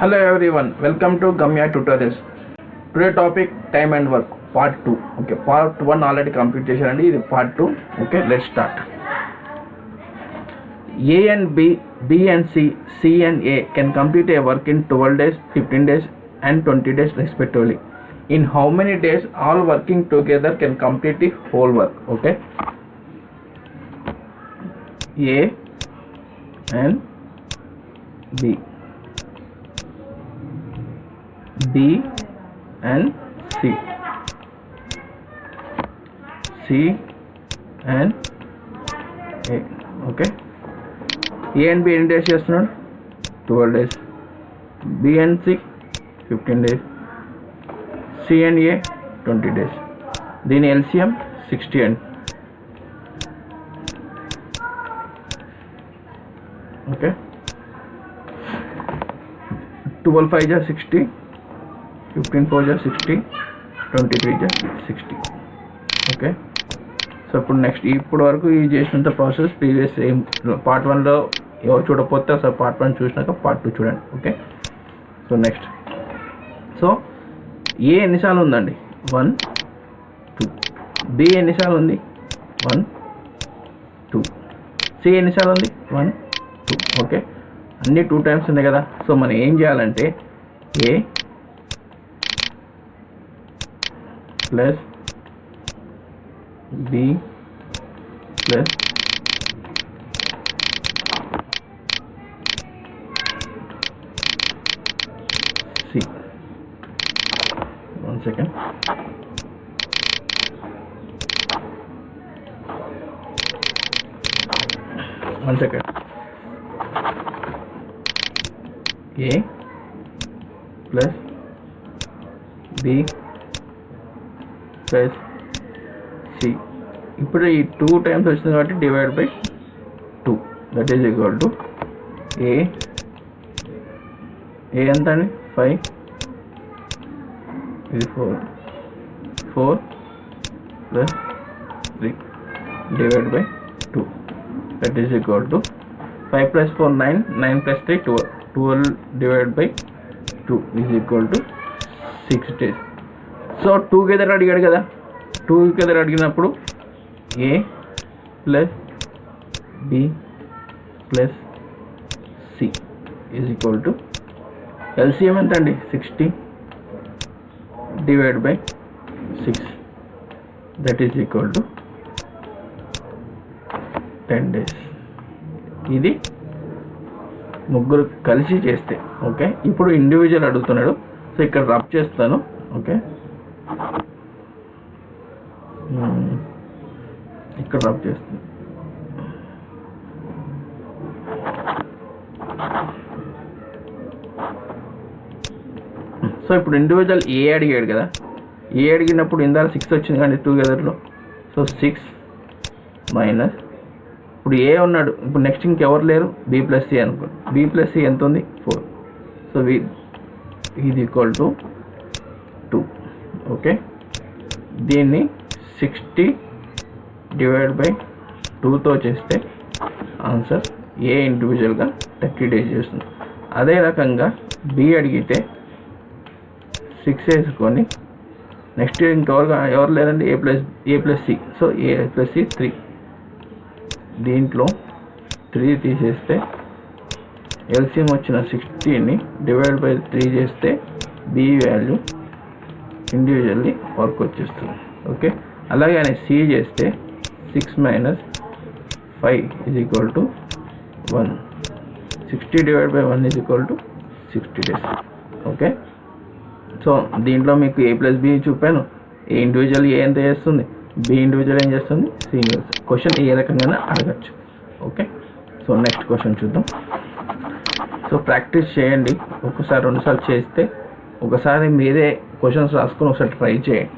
Hello everyone, welcome to Gamya Tutorials. Today topic time and work part 2. Okay, part 1 already completed and this part 2. Okay, let's start. A and B, B and C, C and A can complete a work in 12 days, 15 days and 20 days respectively. In how many days all working together can complete the whole work? Okay, A and B, B and C, C and A. Okay, A and B ఎన్ని days చేస్తున్నాడు? 12 days. B and C 15 days. C and A 20 days. దీని LCM 60 and okay, 12 5 is 60, 15 4 is 60, 23 is 60. Okay, so ఇప్పుడు next ఇప్పుడు వరకు ఈ చేసినంత process previous same part 1లో ఎవరు చూడకపోతే అసలు పార్ట్ 1 చూసినాక పార్ట్ 2 చూడండి. ఓకే, సో నెక్స్ట్ సో ఏ ఎన్నిసార్లు ఉందండి? 1 2. బి ఎన్నిసార్లు ఉంది? 1 2. సి ఎన్నిసార్లు ఉంది? 1 2. ఓకే, అన్నీ 2 times ఉన్నాయి కదా. సో మనం ఏం చేయాలంటే A plus B plus C. 1 second. A plus B plus C. ఇప్పుడు ఈ 2 times వచ్చింది కాబట్టి divide by 2, that is equal to A ఎంత అండి? 5, ఇది 4 plus 3 divide by 2, that is equal to 5 plus 4 9, 9 plus 3 12 divided by 2 is equal to 6 days. So 2 together అడిగాడు కదా, 2 together అడిగినప్పుడు A plus B plus C is equal to LCM ఎంత అండి? 60 divide by 6, that is equal to 10 days. ఇది ముగ్గురు కలిసి చేస్తే. Okay, ఇప్పుడు ఇండివిజువల్ అడుగుతున్నాడు, సో ఇక్కడ రబ్ చేస్తాను. ఓకే, ఇక్కడ రబ్ చేస్తాను. సో ఇప్పుడు ఇండివిజువల్ ఏ అడిగాడు కదా, ఏ అడిగినప్పుడు ఇందాక 6 వచ్చింది కానీ 2 గెదర్లో. సో 6 మైనస్ ఇప్పుడు ఏ ఉన్నాడు, ఇప్పుడు నెక్స్ట్ ఇంకెవరు లేరు, బి ప్లస్ సి అనుకోండి. బి ప్లస్ సి ఎంత ఉంది? 4. సో ఇది ఈక్వల్ టు 2. ఓకే, దీన్ని 60 డివైడ్ బై 2తో చేస్తే ఆన్సర్ ఏ ఇండివిజువల్గా 30 days చేస్తుంది. అదే రకంగా బి అడిగితే 6 వేసుకొని నెక్స్ట్ ఎవరు లేరండి, ఏ ప్లస్ సి. సో ఏ ప్లస్ సి 3, దీంట్లో 3 తీసేస్తే ఎల్సిఎం వచ్చిన 60ని డివైడ్ బై 3 చేస్తే బి వాల్యూ ఇండివిజువల్లీ వర్క్ వచ్చేస్తుంది. ఓకే, అలాగే సి చేస్తే 6 minus 5 is equal to 1. 60 divide by 1 is equal to 60 days. Okay, so దీంట్లో మీకు ఏ ప్లస్ బి చూపాను. ఏ ఇండివిజువల్ ఏ ఎంత చేస్తుంది, బి ఇండివిజువల్ ఏం చేస్తుంది, సి. క్వశ్చన్ ఏ రకంగా అడగచ్చు. ఓకే, సో నెక్స్ట్ క్వశ్చన్ చూద్దాం. సో ప్రాక్టీస్ చేయండి, ఒకసారి 2 సార్లు చేస్తే ఒకసారి మీరే క్వశ్చన్స్ రాసుకొని ఒకసారి ట్రై చేయండి,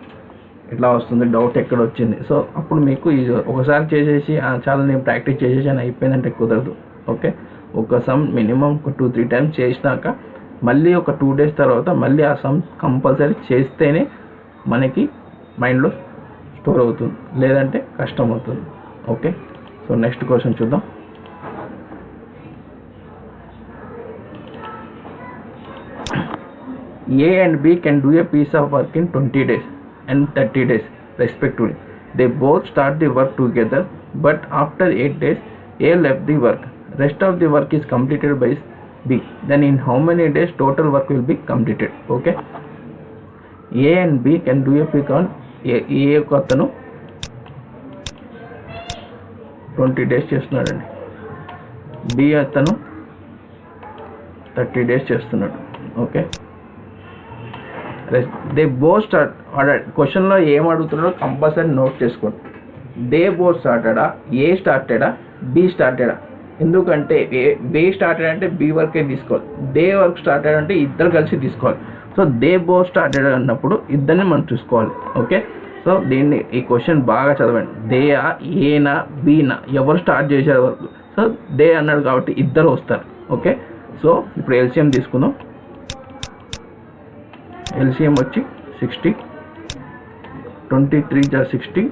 ఇట్లా వస్తుంది, డౌట్ ఎక్కడ వచ్చింది. సో అప్పుడు మీకు ఈజీ. ఒకసారి చేసేసి చాలా నేను ప్రాక్టీస్ చేసేసి అని అయిపోయిందంటే కుదరదు. ఓకే, ఒక సమ్ మినిమం ఒక 2-3 times చేసినాక మళ్ళీ ఒక 2 days తర్వాత మళ్ళీ ఆ సమ్ కంపల్సరీ చేస్తేనే మనకి మైండ్లో స్టోర్ అవుతుంది, లేదంటే కష్టం అవుతుంది. ఓకే, సో నెక్స్ట్ క్వశ్చన్ చూద్దాం. A and B can do a piece of work in 20 days and 30 days respectively. They both start the work together, but after 8 days, A left the work. Rest of the work is completed by B. Then in how many days total work will be completed? Okay. A and B can do a pick on A యొక్క అతను 20 days చేస్తున్నాడండి, B అతను 30 days చేస్తున్నాడు. Okay, they both start. క్వశ్చన్లో ఏం అడుగుతున్నాడో compulsory note చేసుకోండి. They both స్టార్టెడా, ఏ స్టార్టెడా, బి స్టార్టెడా. ఎందుకంటే బి స్టార్టెడ్ అంటే బి వర్కే తీసుకోవాలి, దే వర్క్ స్టార్టెడ్ అంటే ఇద్దరు కలిసి తీసుకోవాలి. సో దే బోత్ స్టార్టెడ్ అన్నప్పుడు ఇద్దరిని మనం చూసుకోవాలి. ఓకే, సో దీన్ని ఈ క్వశ్చన్ బాగా చదవండి. దేనా, ఏనా, బీనా, ఎవరు స్టార్ట్ చేశారు వర్క్? సో దే అన్నాడు కాబట్టి ఇద్దరు వస్తారు. ఓకే, సో ఇప్పుడు ఎల్సిఎం తీసుకుందాం. ఎల్సిఎం వచ్చి 60, 23 జా 60,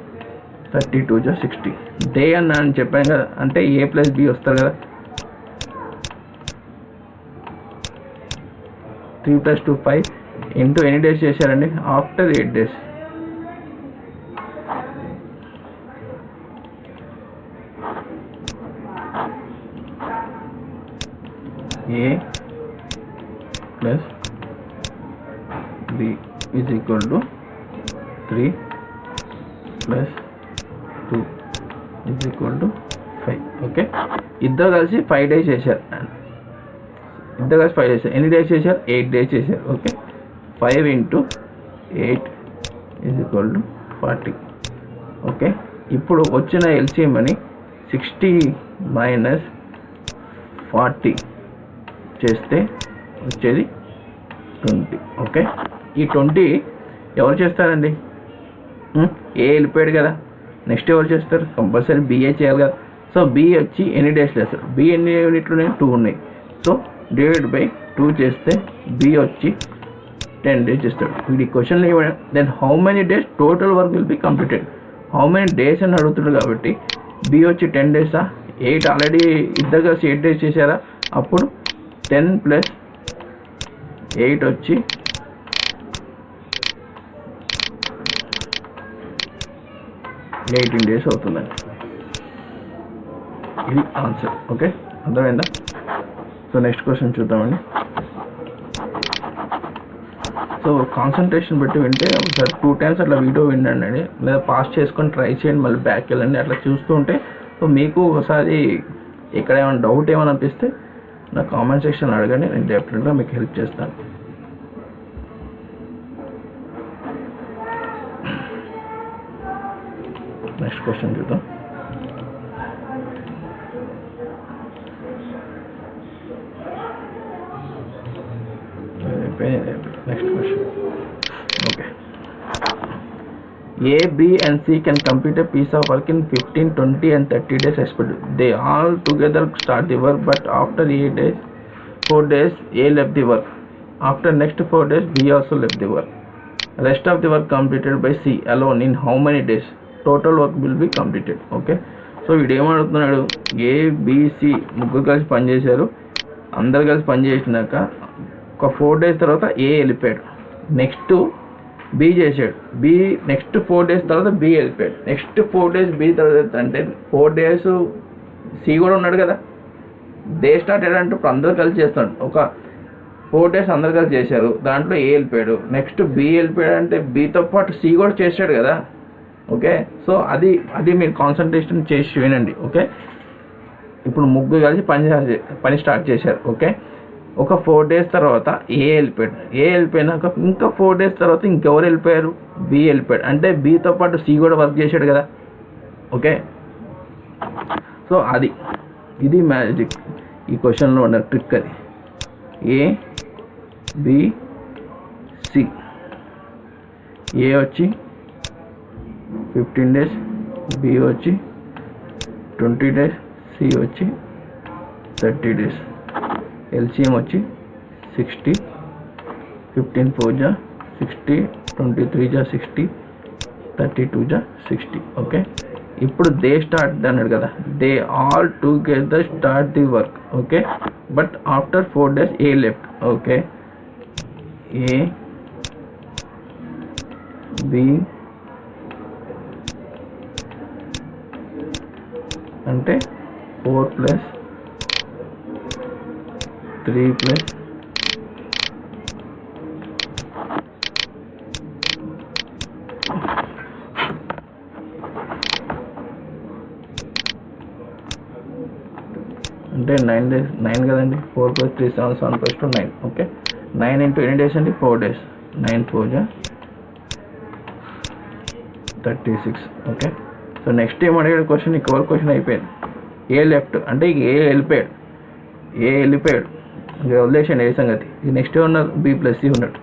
32 జా 60. డే అన్న అని చెప్పాను కదా, అంటే ఏ ప్లస్ బి వస్తారు కదా. 3 + 2 5 ఇంటూ ఎన్ని డేస్ చేశారండి? After 8 days. A plus B is equal to 3 plus 2 is equal to 5. Okay, ఇద్దరు కలిసి 5 days చేశారు. ఇద్దరు కలిసి 5 days. ఎన్ని డేస్ చేశారు? 8 days చేశారు. Okay, 5 × 8 is equal to 40. Okay, ఇప్పుడు వచ్చిన ఎల్సిఎం అని 60 - 40 చేస్తే వచ్చేది 20. ఓకే, ఈ 20 ఎవరు చేస్తారండి? ఏ వెళ్ళిపోయాడు కదా, నెక్స్ట్ ఎవరు చేస్తారు? కంపల్సరీ బిఏ చేయాలి కదా. సో బి వచ్చి ఎన్ని డేస్ చేస్తారు? బి ఎన్ని యూనిట్లు ఉన్నాయి? 2 ఉన్నాయి. సో /2 చేస్తే బి వచ్చి 10 days చేస్తాడు. వీడి క్వశ్చన్లో ఏమైనా then how many days total work will be completed. How many days అని అడుగుతున్నాడు కాబట్టి బి వచ్చి 10 days, 8 ఆల్రెడీ ఇద్దరు కలిసి 8 days చేశారా? అప్పుడు 10 + 8 వచ్చి 18 days అవుతుందండి. ఇది ఆన్సర్. ఓకే, అర్థమైందా? సో నెక్స్ట్ క్వశ్చన్ చూద్దామండి. సో కాన్సన్ట్రేషన్ పెట్టి వింటే ఒకసారి 2 times అట్లా వీడియో వినండి, లేదా పాస్ చేసుకొని ట్రై చేయండి, మళ్ళీ బ్యాక్ వెళ్ళండి. అట్లా చూస్తూ ఉంటే సో మీకు ఒకసారి ఇక్కడ ఏమైనా డౌట్ ఏమైనా అనిపిస్తే నా కామెంట్ సెక్షన్ అడగండి, నేను డెఫినెట్గా మీకు హెల్ప్ చేస్తాను. నెక్స్ట్ క్వశ్చన్ చూద్దాం. Next question. Okay, A, B and C can complete a piece of work in 15, 20 and 30 days respectively. They all together start the work, but after 4 days A left the work. After next 4 days B also left the work. Rest of the work completed by C alone in how many days total work will be completed? Okay, so వీడు ఏమడుగుతున్నాడు? ఏ, B, C ముగ్గురు కలిసి పనిచేశారు. అందరు కలిసి పనిచేసినాక ఒక 4 days తర్వాత ఏ వెళ్ళిపోయాడు, next B చేశాడు, బి నెక్స్ట్ 4 days తర్వాత బి వెళ్ళిపోయాడు, నెక్స్ట్ 4 days బి తర్వాత అంటే 4 days సి కూడా ఉన్నాడు కదా. డే స్టార్ట్ అయ్యాడంటే ఇప్పుడు అందరూ కలిసి చేస్తున్నాడు. ఒక 4 days అందరు కలిసి చేశారు, దాంట్లో ఏ వెళ్ళిపోయాడు, నెక్స్ట్ బి వెళ్ళిపోయాడు అంటే బితో పాటు సి కూడా చేశాడు కదా. ఓకే, సో అది మీరు కాన్సన్ట్రేషన్ చేసి వినండి. ఓకే, ఇప్పుడు ముగ్గురు కలిసి పని స్టార్ట్ చేశారు. ఓకే, ఒక 4 days తర్వాత ఏ వెళ్ళిపోయాడు, ఏ వెళ్ళిపోయినాక ఇంకా 4 days తర్వాత ఇంకెవరు వెళ్ళిపోయారు? బి వెళ్ళిపోయాడు, అంటే బితో పాటు సి కూడా వర్క్ చేశాడు కదా. ఓకే, సో ఇది మ్యాజిక్ ఈ క్వశ్చన్లో ఉన్న ట్రిక్. అది ఏ, బి, సి. ఏ వచ్చి 15 days, బి వచ్చి 20 days, సి వచ్చి 30 days. ఎల్సిఎం వచ్చి 60, 15 4 జా 60, 23 జా 60, 32 జా 60. ఓకే, ఇప్పుడు దే స్టార్ట్ అన్నాడు కదా, they all together start the work. Okay, but after 4 days A left. Okay, A B అంటే 4 + 3 + అంటే 9 days 9 కదండి. 4 + 3 7 7 + 2 9. ఓకే, 9 ఇంటూ ఎన్ని డేస్ అండి? 4 days. 9 4 = 36. ఓకే, సో నెక్స్ట్ ఏం అడిగాడు క్వశ్చన్? ఈ కవర్ క్వశ్చన్ అయిపోయింది. ఏ లెఫ్ట్ అంటే ఇక ఏ వెళ్ళిపోయాడు, ఇక వదిలేసాడు ఏ సంగతి. ఇది నెక్స్ట్ ఉన్నారు బి + సి ఉన్నాడు.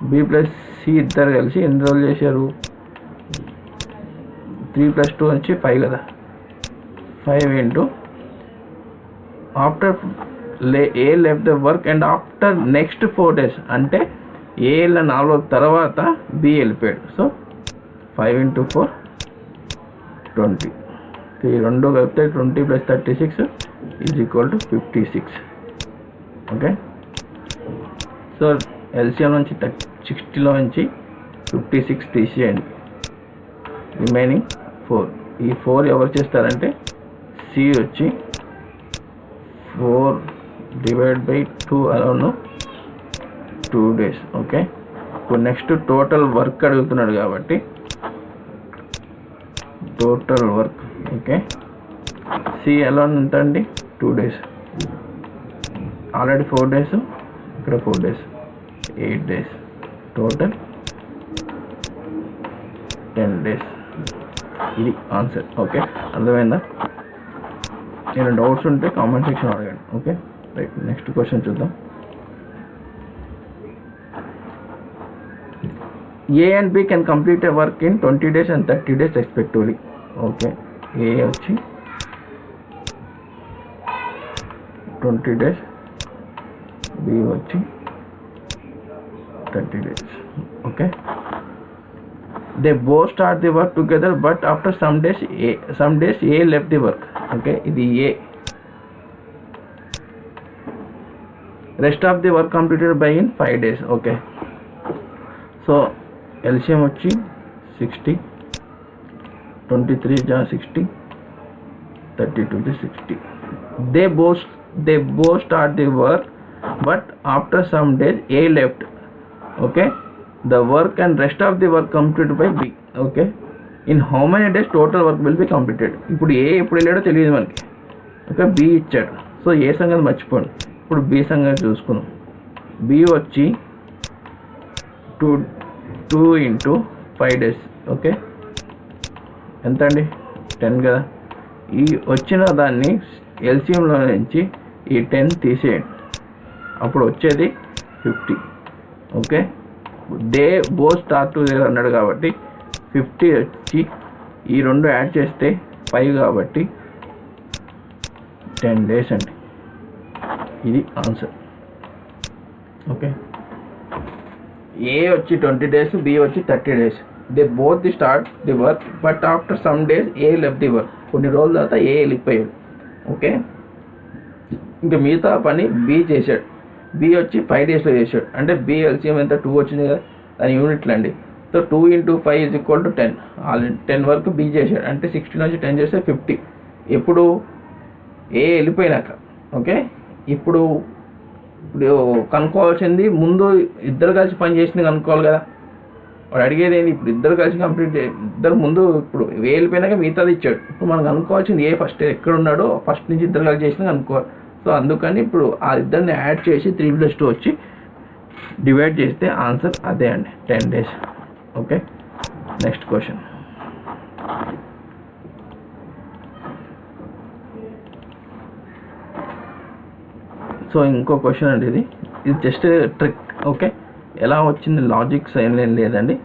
బి + సి ఇద్దరు కలిసి ఎన్ని రోజులు చేశారు? 3 + 2 వచ్చి 5 కదా. 5 into after A left the work and after next 4 days అంటే ఏ వెళ్ళిన 4 రోజుల తర్వాత బి వెళ్ళిపోయాడు. సో 5 × 4 20. ఈ రెండు కలిపితే 20 + 36 = 56. ఓకే, సో ఎల్సిఎం నుంచి 60లో నుంచి 56 తీసేయండి, రిమైనింగ్ 4. ఈ 4 ఎవరు చేస్తారంటే సి వచ్చి 4/2 అరౌండ్ 2 days. ఓకే, ఇప్పుడు నెక్స్ట్ టోటల్ వర్క్ అడుగుతున్నాడు కాబట్టి టోటల్ వర్క్. ఓకే, సి ఎలా ఎంత అండి? 2 days. ఆల్రెడీ 4 days, ఇక్కడ 4 days, 8 days. Total 10 days. ఇది ఆన్సర్. ఓకే, అర్థమైందా? నేను డౌట్స్ ఉంటే కామెంట్ సెక్షన్ అడగండి. Okay, right. నెక్స్ట్ క్వశ్చన్ చూద్దాం. A and B can complete a work in 20 days and 30 days respectively. Okay, A వచ్చి 20 days, బి వచ్చి 30 days. Okay, they both start the work together but after some days A left the work. okay, ఇది A. rest of the work completed by in 5 days. okay, so LCM వచ్చి 60, 23 = 60, 32 = 60. they both start the work but after some days A left. okay, the work and rest of the work completed by B. okay, in how many days total work will be completed? ఇప్పుడు ఏ ఎప్పుడు వెళ్ళాడో తెలియదు మనకి. Okay, B ఇచ్చాడు. So ఏ సంగతి మర్చిపోండి. ఇప్పుడు B సంగతి చూసుకుందాం. బి వచ్చి 2 × 5 days. ఓకే, ఎంత అండి? 10 కదా. ఈ వచ్చిన దాన్ని ఎల్సిఎంలో నుంచి ఈ 10 తీసేయండి, అప్పుడు వచ్చేది 50. Okay, they both start together అన్నాడు కాబట్టి 50 వచ్చి ఈ రెండు యాడ్ చేస్తే 5 కాబట్టి 10 days అండి. ఇది ఆన్సర్. ఓకే, ఏ వచ్చి 20 days, బి వచ్చి 30 days. They both the start the work but after some days A left the work. కొన్ని రోజుల తర్వాత ఏ వెళ్ళిపోయాడు. ఓకే, ఇంకా మిగతా పని బి చేశాడు. బి వచ్చి 5 daysలో చేశాడు. అంటే బి ఎల్సిఎం ఎంత? 2 వచ్చింది కదా, దాని యూనిట్లు అండి. సో 2 × 5 = 10. ఆల్రెడీ 10 వరకు బి చేశాడు. అంటే 60 నుంచి 10 చేస్తే 50. ఎప్పుడు? ఏ వెళ్ళిపోయినాక. ఓకే, ఇప్పుడు కనుక్కోవాల్సింది ముందు ఇద్దరు కలిసి పని చేసింది కనుక్కోవాలి కదా. వాడు అడిగేది ఏంటి? ఇప్పుడు ఇద్దరు కలిసి ఇద్దరు ముందు ఇప్పుడు ఏ వెళ్ళిపోయినాక మిగతాది ఇచ్చాడు. ఇప్పుడు మనం కనుక్కోవాల్సింది ఏ ఫస్ట్ ఎక్కడ ఉన్నాడో ఫస్ట్ నుంచి ఇద్దరు కలిసి చేసింది కనుక్కోవాలి. సో అందుకని ఇప్పుడు ఆ ఇద్దరిని యాడ్ చేసి 3 + 2 వచ్చి డివైడ్ చేస్తే ఆన్సర్ అదే అండి, 10 days. Okay, next question. So ఇంకో క్వశ్చన్ అండి. ఇది జస్ట్ ట్రిక్. ఓకే, ఎలా వచ్చింది లాజిక్స్ ఏం లేదండి,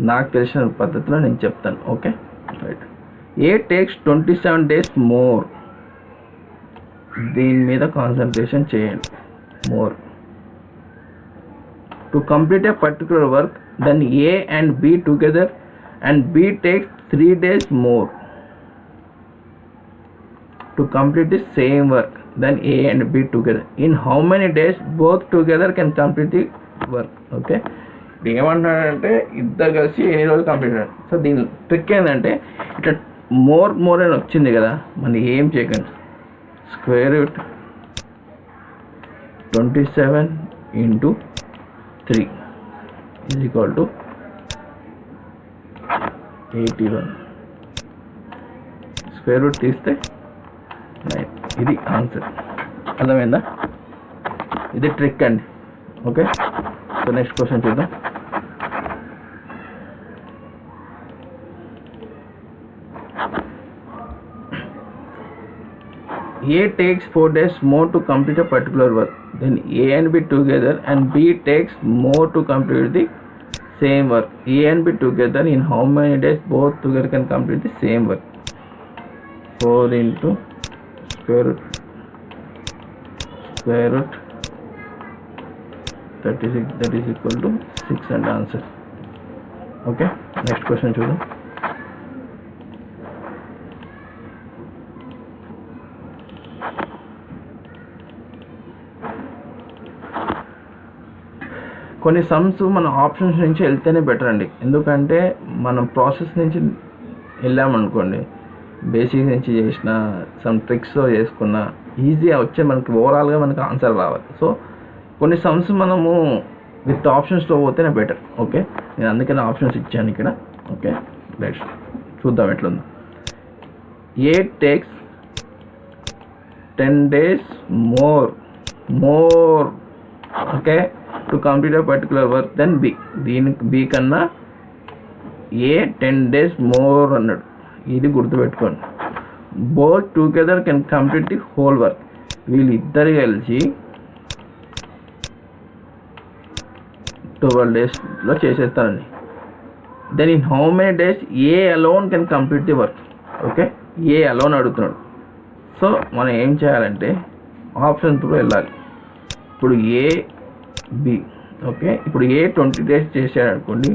నాకు తెలిసిన పద్ధతిలో నేను చెప్తాను. Okay, right. A takes 27 days more. దీని మీద కాన్సన్ట్రేషన్ చేయండి. More to complete a particular work then A and B together and B takes 3 days more to complete the same work then A and B together. In how many days both together can complete the work. Okay, ఇప్పుడు ఏమంటున్నాడంటే ఇద్దరు కలిసి ఎన్ని రోజులు complete అయ్యారు. So దీని trick ఏంటంటే ఇట్లా మోర్ అని వచ్చింది కదా, మనం ఏం చేయకండి, square root 27 × 3 is equal to 81. Square root తీస్తే 9. ఇది ఆన్సర్. అర్థమైందా? ఇది ట్రిక్ అండి. ఓకే, సో నెక్స్ట్ క్వశ్చన్ చూద్దాం. A takes 4 days more to complete a particular work. Then A and B together and B takes more to complete the same work. A and B together, in how many days both together can complete the same work? 4 into square root 36, that is equal to 6 and answer. Okay, next question చూద్దాం. కొన్ని sums మన options నుంచి వెళ్తేనే better అండి. ఎందుకంటే మనం process నుంచి వెళ్ళామనుకోండి, బేసిక్ నుంచి చేసిన సమ్ ట్రిక్స్లో చేసుకున్న ఈజీగా వచ్చే మనకి ఓవరాల్గా మనకి ఆన్సర్ రావాలి. సో కొన్ని సమ్స్ మనము విత్ ఆప్షన్స్లో పోతేనే బెటర్. ఓకే, నేను అందుకని ఆప్షన్స్ ఇచ్చాను ఇక్కడ. ఓకే, నెక్స్ట్ చూద్దాం ఎట్లుంది. A takes 10 days more okay to complete a particular work then B. దీనికి బి కన్నా ఏ 10 days మోర్ అన్నాడు. ఇది గుర్తుపెట్టుకోండి. Both together can complete the whole work. వీళ్ళిద్దరు కలిసి 12 daysలో చేసేస్తానండి. Then in how many days A alone can complete the work. Okay, A alone అడుగుతున్నాడు. సో మనం ఏం చేయాలంటే ఆప్షన్ త్రూ వెళ్ళాలి. ఇప్పుడు ఏ బి. ఓకే, ఇప్పుడు ఏ 20 days చేశాడు అనుకోండి,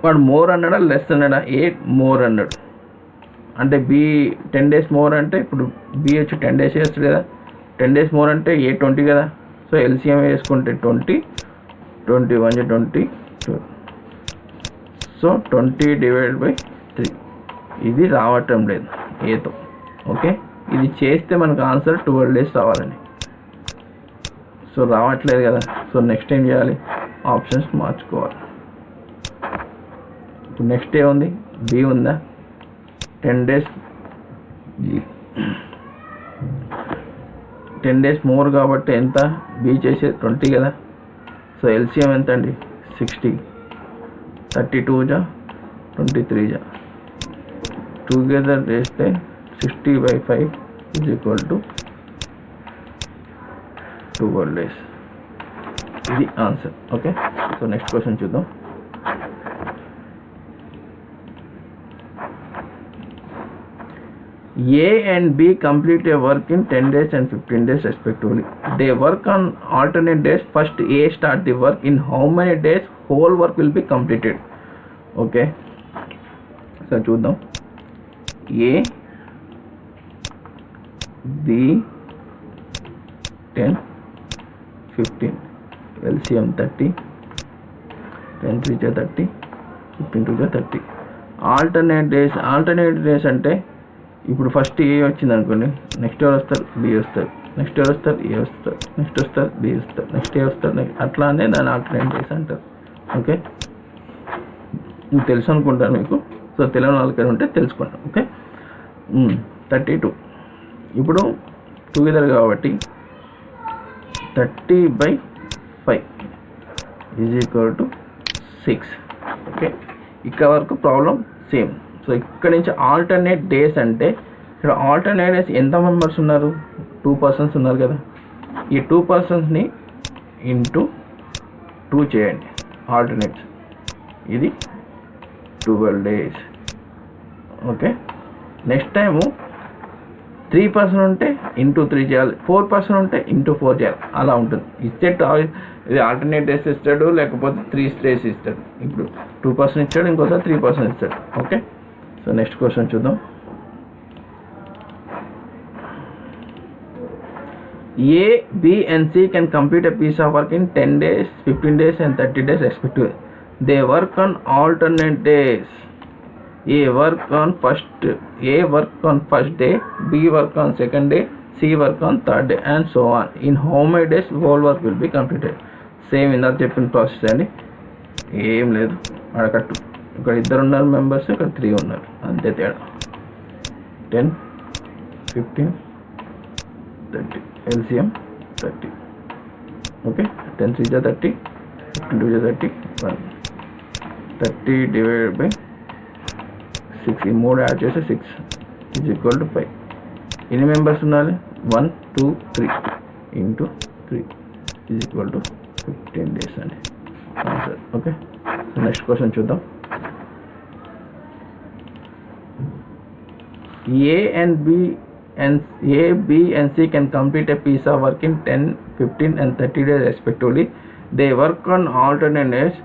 వాడు మోర్ అన్నాడా లెస్ అన్నాడా? ఏ మోర్ అన్నాడు. అంటే బి 10 days మోర్ అంటే ఇప్పుడు బి వచ్చి 10 days చేస్తాడు కదా. 10 days మోర్ అంటే ఏ 20 కదా. సో ఎల్సిఎం వేసుకుంటే 20, 21 22. సో 20 / 3. ఇది రావటం లేదు ఏతో. ఓకే, ఇది చేస్తే మనకు ఆన్సర్ 12 days రావాలండి. సో రావట్లేదు కదా. సో నెక్స్ట్ ఏం చేయాలి? ఆప్షన్స్ మార్చుకోవాలి. ఇప్పుడు నెక్స్ట్ ఏముంది? బి ఉందా? 10 days 10 days మోర్ కాబట్టి ఎంత? బి చేసే 20 కదా. సో ఎల్సిఎం ఎంత అండి? 60. 32 × 23 టుగెదర్ చేస్తే 60/5 ఈజ్ ఈక్వల్ టు 12 days. ఇది answer. Okay, so next question చూద్దాం. A and B complete a work in 10 days and 15 days respectively. They work on alternate days. First A start the work. In how many days whole work will be completed? Okay, so చూద్దాం. A B 10 15 LCM 30, 10 3 30, 15 2 30. Alternate days అంటే ఇప్పుడు first ఏ వచ్చింది అనుకోండి, next ఎవరు వస్తారు? B వస్తారు. Next ఎవరు వస్తారు? ఏ వస్తారు. నెక్స్ట్ వస్తారు? బి వస్తారు. నెక్స్ట్ ఏ వస్తారు? అట్లానే దాన్ని ఆల్టర్నేట్ డేస్ అంటారు. ఓకే, ఇది తెలుసు అనుకుంటాను మీకు. సో తెలియని వాళ్ళకి ఉంటే తెలుసుకోండి. ఓకే, 32. ఇప్పుడు టుగెదర్ కాబట్టి 30/5 ఈజ్ ఈక్వల్ టు 6. ఓకే, ఇక్కడ వరకు ప్రాబ్లం సేమ్. సో ఇక్కడ నుంచి ఆల్టర్నేట్ డేస్ అంటే ఇక్కడ ఆల్టర్నేట్ డేస్ ఎంత మెంబర్స్ ఉన్నారు? 2 persons ఉన్నారు కదా. ఈ 2 personsని ఇంటూ 2 చేయండి ఆల్టర్నేట్స్. ఇది 12 days. Okay, next time 3 person ఉంటే ఇంటూ 3 చేయాలి. 4 person ఉంటే ఇంటూ 4 చేయాలి. అలా ఉంటుంది. ఇస్తే ఇది ఆల్టర్నేట్ డేస్ ఇస్తాడు, లేకపోతే 3 days ఇస్తాడు. ఇప్పుడు 2 person ఇచ్చాడు, ఇంకోసారి 3 person ఇస్తాడు. ఓకే, సో నెక్స్ట్ క్వశ్చన్ చూద్దాం. A, B and C can complete a piece of work in 10 days, 15 days and 30 days respectively. They work on alternate days. A work on first day, B work on second day, C work on third day and so on. In how many days whole work will be completed? Same ఇందాక చెప్పిన process అండి, ఏం లేదు. అడగట్టు ఇక్కడ 2 ఉన్నారు members, ఇక్కడ 3 ఉన్నారు, అంతే తేడా. 10, 15, 30 LCM 30. Okay, 10 3 is 30, 15 2 is 30, 30 divided by 6, ఈ 3 యాడ్ చేస్తే 6 is equal to 5. ఎన్ని మెంబర్స్ ఉండాలి? 1 2 3 into 3 is equal to 15 days అండి answer. Okay, so next question చూద్దాం. A, B and C can complete a piece of work in 10, 15 and 30 days respectively. They work on alternate days.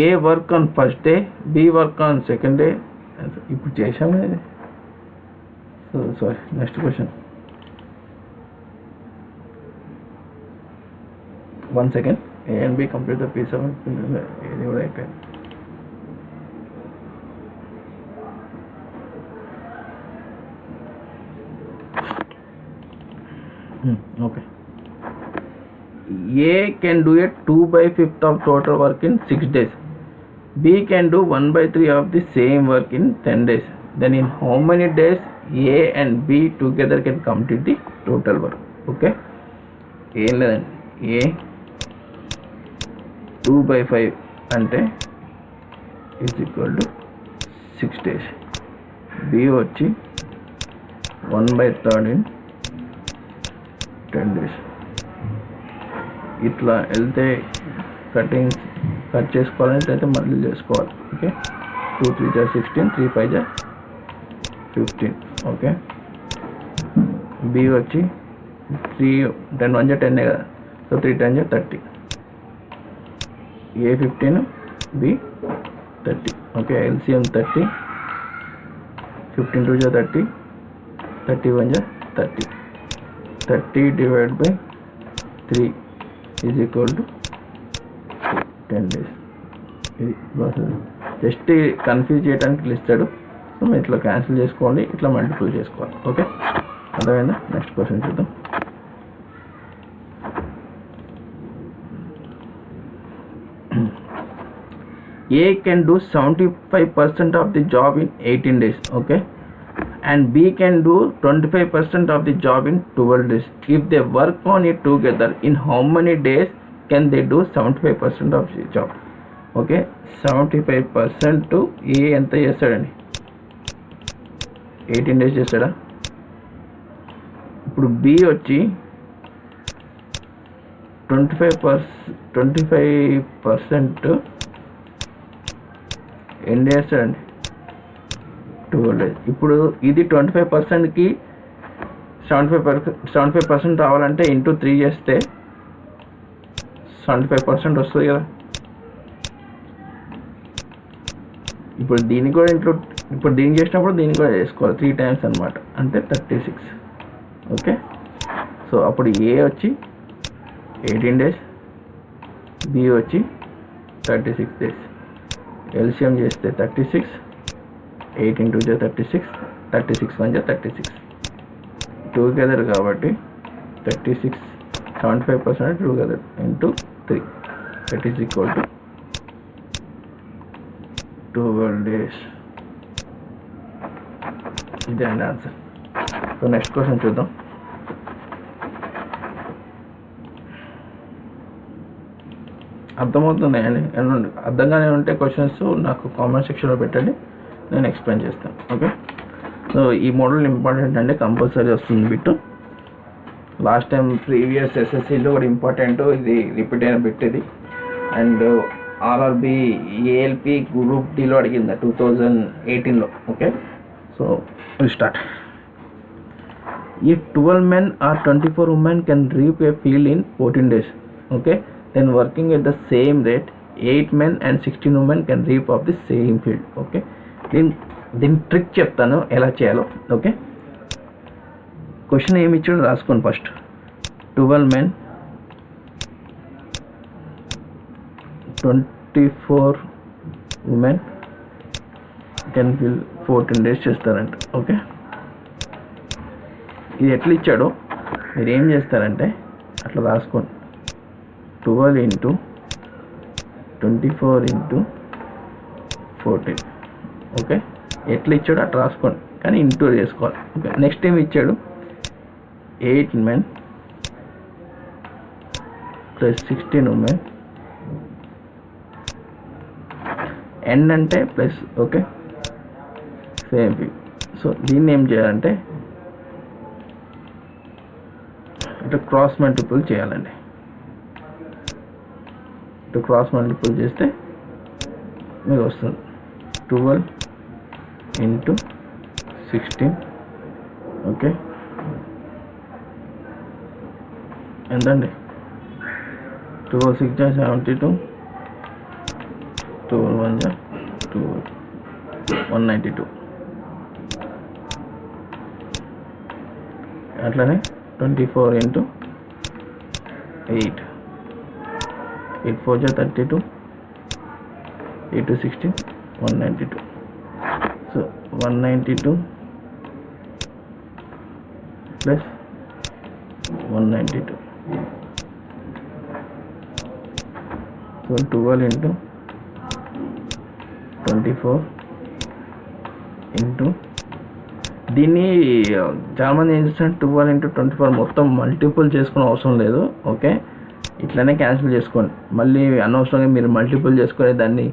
A work on first day, B work on second day. ఇప్పుడు చేసాము ఇది. So sorry, next question. 1 second. A and B complete the piece of work. ఇది కూడా అయిపోయింది. Okay. A can do a 2/5 of total work in 6 days. B can do 1/3 of the same work in 10 days. Then in how many days A and B together can complete the total work? Okay. ఏం లేదండి, A 2/5 అంటే is equal to 6 days. B వచ్చి 1/3 in 10 days. ఇట్లా వెళ్తే cut చేసుకోవాలంటే అయితే మళ్ళీ చేసుకోవాలి. ఓకే, 2 3 జా 16, 3 5 జా 15. ఓకే, బి వచ్చి 3 10 1 జా 10 కదా, సో 3 10 జా 30. ఏ 15, బి 30. ఓకే, ఎల్సిఎం 30, 15 2 జా 30, 31 జా 30. 30 divided by 3 is equal to 10 days. ఇది ప్రాసెస్. జస్ట్ కన్ఫ్యూజ్ చేయడానికి ఇస్తాడు, సో మీరు ఇట్లా క్యాన్సిల్ చేసుకోండి, ఇట్లా మల్టిపుల్ చేసుకోవాలి. ఓకే, అర్థమైందా? నెక్స్ట్ క్వశ్చన్ చూద్దాం. A can do 75% of the job in 18 days. Okay, and B can do 25% of the job in 12 days. If they work on it together, in how many days can they do 75% of the job? Okay, 75% to A ఎంత చేస్తాడండి? 18 days చేస్తాడా? ఇప్పుడు B వచ్చి 25% ఎన్ని చేస్తాడండి? 12 days. ఇప్పుడు ఇది 25%కి 75% రావాలంటే ఇంటూ 3 చేస్తే 75% వస్తుంది కదా. ఇప్పుడు దీనికి కూడా ఇప్పుడు దీనికి చేసినప్పుడు దీనికి కూడా చేసుకోవాలి, 3 times అనమాట, అంటే 36. ఓకే, సో అప్పుడు ఏ వచ్చి 18 days, బి వచ్చి 36 days. ఎల్సిఎం చేస్తే 36, 18 2 జా 36, 36 1 జా 36, టూగెదర్ కాబట్టి 36 75% together into 3, that is equal to 12 days. ఇదే అండి ఆన్సర్. సో నెక్స్ట్ క్వశ్చన్ చూద్దాం. అర్థమవుతుంది అండి, అర్థంగానే ఉంటే క్వశ్చన్స్ నాకు కామెంట్ సెక్షన్లో పెట్టండి, నేను ఎక్స్ప్లెయిన్ చేస్తాను. ఓకే, సో ఈ మోడల్ ఇంపార్టెంట్ అండి, కంపల్సరీ వస్తుంది బిట్. లాస్ట్ టైం ప్రీవియస్ ఎస్ఎస్సిలో కూడా ఇంపార్టెంట్, ఇది రిపీట్ అయిన బిట్ ఇది. అండ్ ఆర్ఆర్బి ఏఎల్పి గ్రూప్ డిలో అడిగింది 2018లో. Okay, so start. If 12 men or 24 women can reap a field in 14 days, okay, then working at the same rate 8 men and 16 women can reap of the same field. Okay, దీని trick చెప్తాను ఎలా చేయాలో. Okay, question ఏమి ఇచ్చాడో రాసుకోండి first. 12 men, 24 women can fill 14 days చేస్తారంట. Okay, ఇది ఎట్లా ఇచ్చాడో మీరు ఏం చేస్తారంటే అట్లా రాసుకోండి. 12 into 24 into 14. ఓకే, ఎట్లా ఇచ్చాడో అట్లా రాసుకోండి, కానీ ఇంటూ చేసుకోవాలి. ఓకే, నెక్స్ట్ ఏమి ఇచ్చాడు? 8 men plus 16 women, n అంటే ప్లస్. Okay, same. సో దీన్ని ఏం చేయాలంటే ఇట్లా క్రాస్ మల్టిపుల్ చేయాలండి. ఇట్లా క్రాస్ మల్టిపుల్ చేస్తే మీకు వస్తుంది 12 into 16. ఓకే, ఎంతండి? 12 6 72, 12 1 12, 192. అట్లనే 24 into 8, 8 4 32, 8 2 16, 192. So 192 plus 192. So 12 into 24 into దీన్ని చాలామంది ఏం చేస్తారు, 12 into 24 మొత్తం మల్టిపుల్ చేసుకునే అవసరం లేదు. ఓకే, ఇట్లనే క్యాన్సిల్ చేసుకోండి. మళ్ళీ అనవసరంగా మీరు మల్టిపుల్ చేసుకొని దాన్ని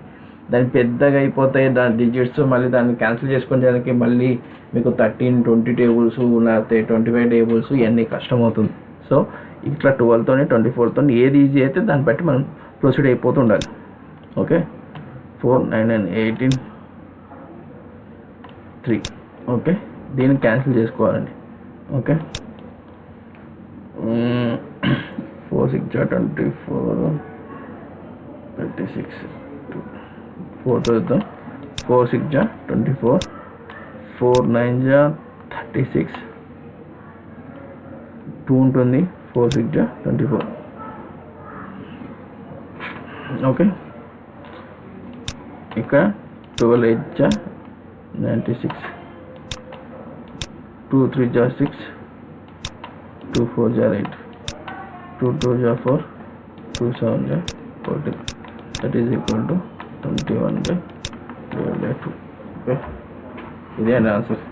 పెద్దగా అయిపోతాయి దాని డిజిట్స్. మళ్ళీ దాన్ని క్యాన్సిల్ చేసుకోవడానికి మళ్ళీ మీకు 13 20 టేబుల్స్ లేకపోతే 25 టేబుల్స్ ఇవన్నీ కష్టమవుతుంది. సో ఇట్లా 12తో 24తో ఏది ఈజీ అయితే దాన్ని బట్టి మనం ప్రొసీడ్ అయిపోతూ ఉండాలి. ఓకే, 4 9 9 18 3. ఓకే, దీన్ని క్యాన్సిల్ చేసుకోవాలండి. ఓకే, 4 6 24 36, 4 చూద్దాం. 4 6 24, 4 9 36, 2 ఉంటుంది. 4 6 24. ఓకే, ఇక్కడ 12 8 96, 2 3 6, 2 4 8, 2 2 4, 2 7 14. That is equal to 21/2. Okay, ఇదే అండి ఆన్సర్.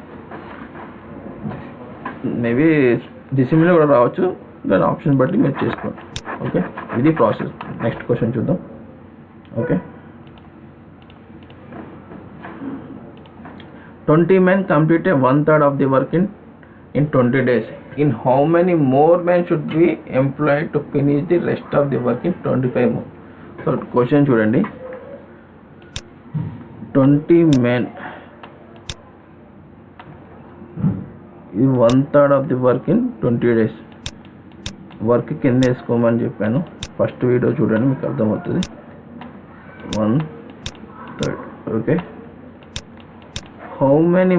మేబీ డిసిమిలో కూడా రావచ్చు, దాని ఆప్షన్ బట్టి మీరు చేసుకోండి. ఓకే, ఇది ప్రాసెస్. నెక్స్ట్ క్వశ్చన్ చూద్దాం. Okay, 20 men completed 1/3 of the work in 20 days. In how many more men should be employed to finish the rest of the work in 25 more? So question చూడండి, 20 men ఇది 1/3 of the work in 20 days. Work కింద వేసుకోమని చెప్పాను. First video చూడండి, మీకు అర్థమవుతుంది. 1/3. Okay, how many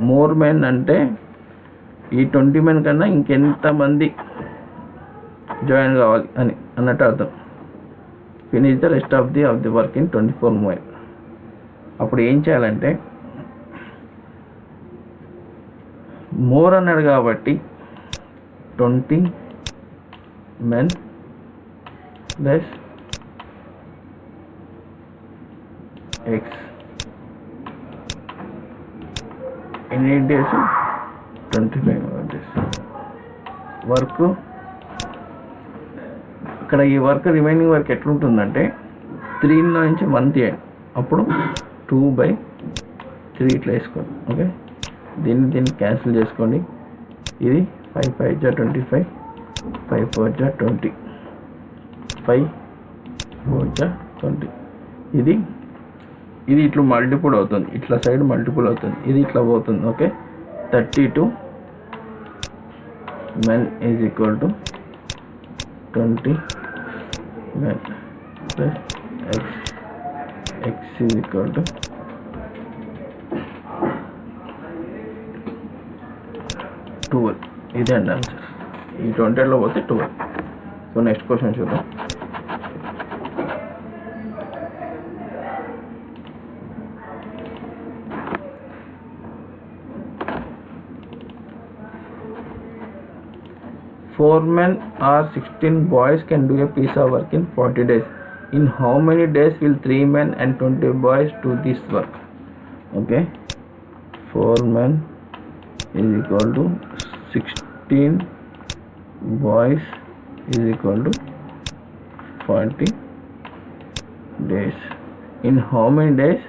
more men అంటే ఈ 20 men కన్నా ఇంకెంతమంది జాయిన్ కావాలి అన్నట్టు అర్థం. Finish the rest of the work in 24 more. అప్పుడు ఏం చేయాలంటే మోర్ అన్నాడు కాబట్టి 20 men ప్లస్ x. ఎన్ని డేస్? 25 days. వర్క్ ఇక్కడ ఈ వర్క్ రిమైనింగ్ వర్క్ ఎట్లుంటుందంటే 3 నుంచి 1 తీయండి, అప్పుడు 2/3 ఇట్లా వేసుకోండి. ఓకే, దీన్ని క్యాన్సిల్ చేసుకోండి. ఇది 5 5 25, 5 4 20, 5 4 20. ఇది ఇట్లా మల్టిపుల్ అవుతుంది, ఇట్లా సైడ్ మల్టిపుల్ అవుతుంది, ఇది ఇట్లా పోతుంది. Okay, 32 men is equal to 20 men plus x is equal to 12. ఇదే అండి ఆన్సర్. ఈ 28లో పోతే 12. సో నెక్స్ట్ క్వశ్చన్ చూద్దాం. Four men or 16 boys can do a piece of work in 40 days. In how many days will 3 men and 20 boys do this work? Okay, 4 men is equal to 16 boys is equal to 40 days. In how many days?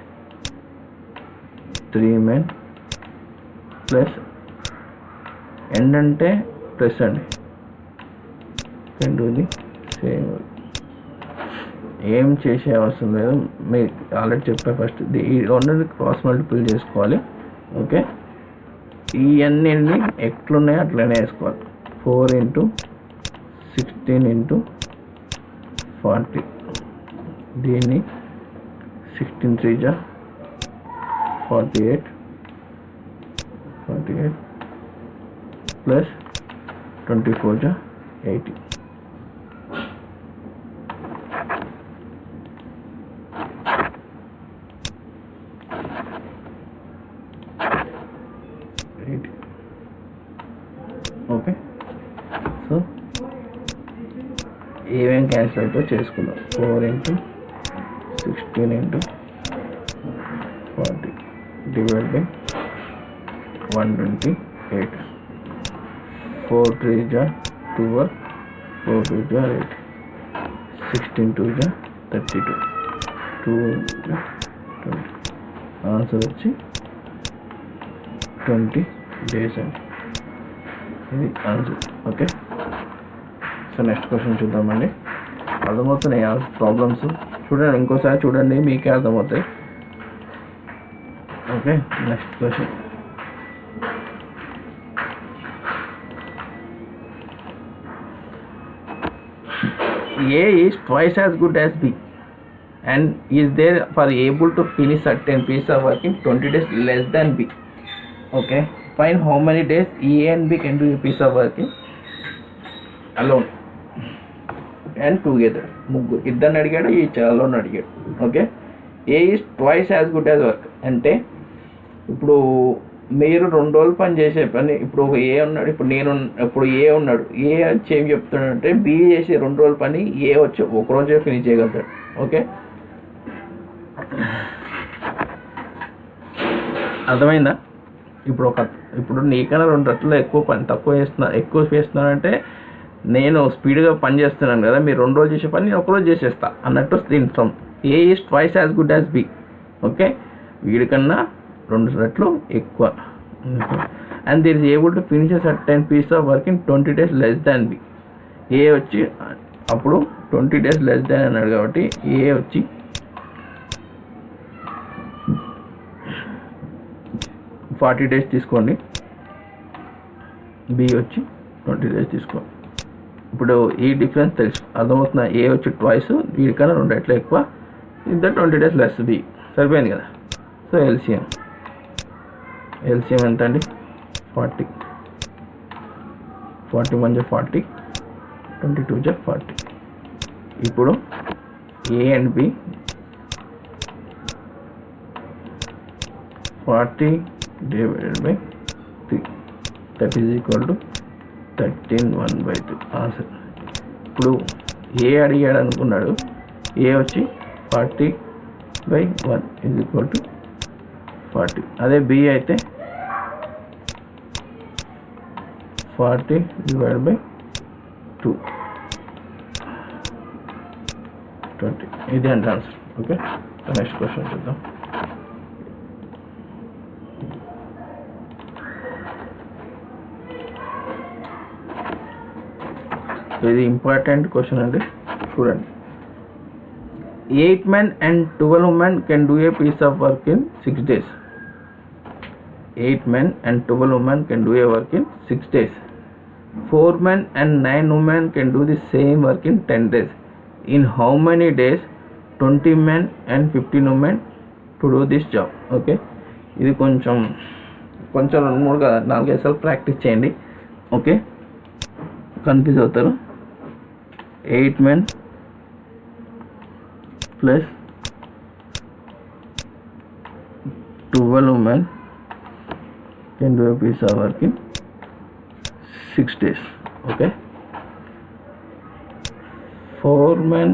3 men plus end అంటే plus అండి, can do the same work. ఏం చేసే అవసరం లేదు, మీరు already చెప్పా. First ఈ రెండుని cross multiple చేసుకోవాలి. ఓకే, ఇవన్నీ ఎట్లున్నాయో అట్లనే వేసుకోవాలి. 4 × 16 × 40. దీన్ని 16 3 × 48 ప్లస్ 24 × 80. ఓకే, సో ఏమేమి క్యాన్సిల్ అవుతుందో చేసుకుందాం. 4 × 16 × 40 డివైడ్ బై 128. 4 3 × 12, 4 2 × 8, 16 2 × 32, 2 × 20. ఆన్సర్ వచ్చి 20 days అండి. ఇది answer. Okay, so next question చూద్దామండి. అర్థమవుతున్నాయి ప్రాబ్లమ్స్? చూడండి, ఇంకోసారి చూడండి, మీకే అర్థమవుతాయి. Okay, next question. A is twice as good as B and is there for able to finish certain piece of work in 20 days less than B. Okay, find how many days A and B can do a piece of work in alone and together. ముగ్గురు, ఇద్దరిని అడిగాడు, ఈ alone అడిగాడు. Okay, A is twice as good as work అంటే ఇప్పుడు మీరు 2 రోజులు పని చేసే పని, ఇప్పుడు ఒక ఏ ఉన్నాడు, ఇప్పుడు నేను, ఇప్పుడు ఏ ఉన్నాడు, ఏ వచ్చి ఏం చెప్తున్నాడంటే బి చేసే 2 రోజుల పని ఏ వచ్చి 1 రోజే ఫినిష్ చేయగలుగుతాడు. ఓకే, అర్థమైందా? ఇప్పుడు నీకన్నా 2 రెట్లు ఎక్కువ పని ఎక్కువ చేస్తున్నానంటే నేను స్పీడ్గా పని చేస్తున్నాను కదా, మీరు 2 రోజులు చేసే పని నేను 1 రోజు చేసేస్తా అన్నట్టు దీంట్లో A is twice as good as B. Okay, వీడికన్నా 2 రెట్లు ఎక్కువ. And there is able to finish a certain piece of work in 20 days less than B. A వచ్చి అప్పుడు 20 days లెస్ దాన్ అన్నాడు కాబట్టి ఏ వచ్చి 40 days తీసుకోండి, బి వచ్చి 20 days తీసుకోండి. ఇప్పుడు ఈ డిఫరెన్స్ తెలుసు, అర్థమవుతుందా? ఏ వచ్చి ట్వైస్, వీడికన్నా 2 రెట్లు ఎక్కువ, ఇద్దరు 20 days లెస్ బి. సరిపోయింది కదా. సో ఎల్సిఎం ఎంత అండి? 40. 41 × 40, 22 × 40. ఇప్పుడు A and B 40 divided by 3, that is equal to 13/1/2 answer. ఇప్పుడు ఏ అడిగాడు అనుకున్నాడు, ఏ వచ్చి 40/1 is equal to 40. అదే బి అయితే 40 divided by 2, 20. ఇది అంటే ఆన్సర్. ఓకే, నెక్స్ట్ క్వశ్చన్ చూద్దాం. ఇది ఇంపార్టెంట్ క్వశ్చన్ అండి, చూడండి. 8 men and 12 women can do a piece of work in 6 days. 8 men and 12 women can do a work in 6 days. 4 men and 9 women can do the same work in 10 days. In how many days 20 men and 15 women to do this job? Okay, ఇది కొంచెం 2-3 కదా, 4-5 సార్లు practice చేయండి. Okay, confuse అవుతారు. 8 men plus 12 women can do a piece of work in 6 days. Okay, 4 men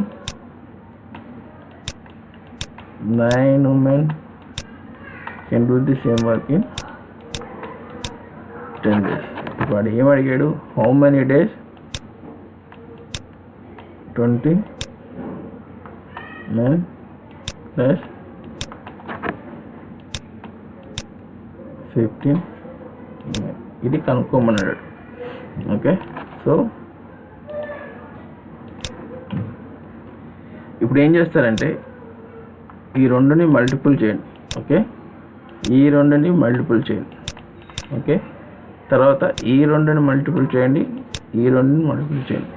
9 women can do the same work in 10 days. వాడు ఏం అడిగాడు? How many days? 20 men plus 15 men. ఇది కనుక్కోమన్నాడు. ఓకే, సో ఇప్పుడు ఏం చేస్తారంటే ఈ రెండుని multiple చేయండి. ఓకే, ఈ రెండుని మల్టిపుల్ చేయండి. ఓకే, తర్వాత ఈ రెండుని మల్టిపుల్ చేయండి, ఈ రెండుని మల్టిపుల్ చేయండి.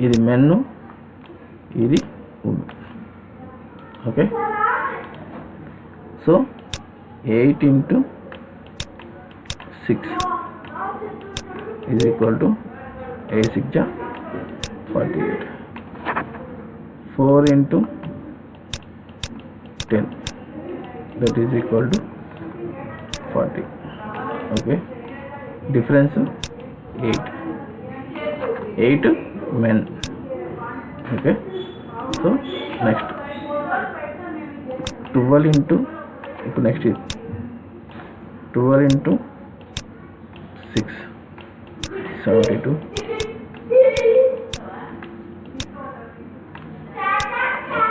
ఇది మెన్ను, ఇది women. Okay, so 8 into 6 is equal to 8 6 ja 48. 4 into 10 that is equal to 40. Okay, difference 8 men. Okay, so next 12 into next is 12 into 6 72.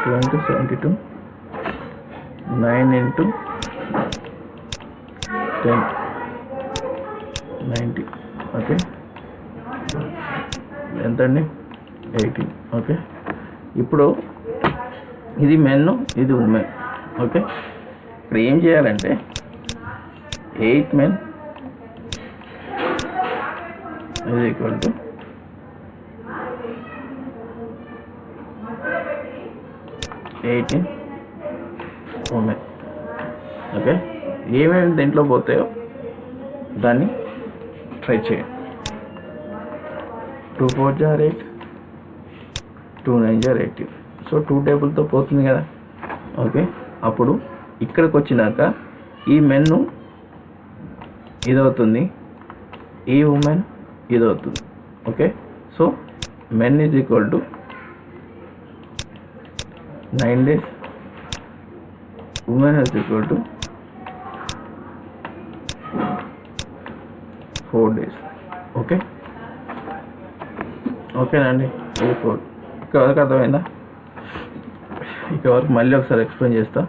2 into 72. 9 into 10 90. Okay, ఎంత అండి? 18. ఓకే, ఇప్పుడు ఇది మెన్, ఇది ఉమెన్. ఓకే, ఇప్పుడు ఏం చేయాలంటే 8 men is equal to 18 women. Okay, ఏమేమి దీంట్లో పోతాయో దాన్ని ట్రై చేయండి. 2 4 jar 8, 2 9 jar 18. సో 2 టేబుల్తో పోతుంది కదా. ఓకే, అప్పుడు ఇక్కడికి వచ్చినాక ఈ మెన్ను ఇదవుతుంది, ఈ ఉమెన్ ఇదవుతుంది. Okay, so men is equal to 9 days, women is equal to 4 days. Okay, ఓకేనండి. ఇది 4. ఇక్కడ వరకు అర్థమైందా? ఇక్కడ వరకు మళ్ళీ ఒకసారి ఎక్స్ప్లెయిన్ చేస్తా.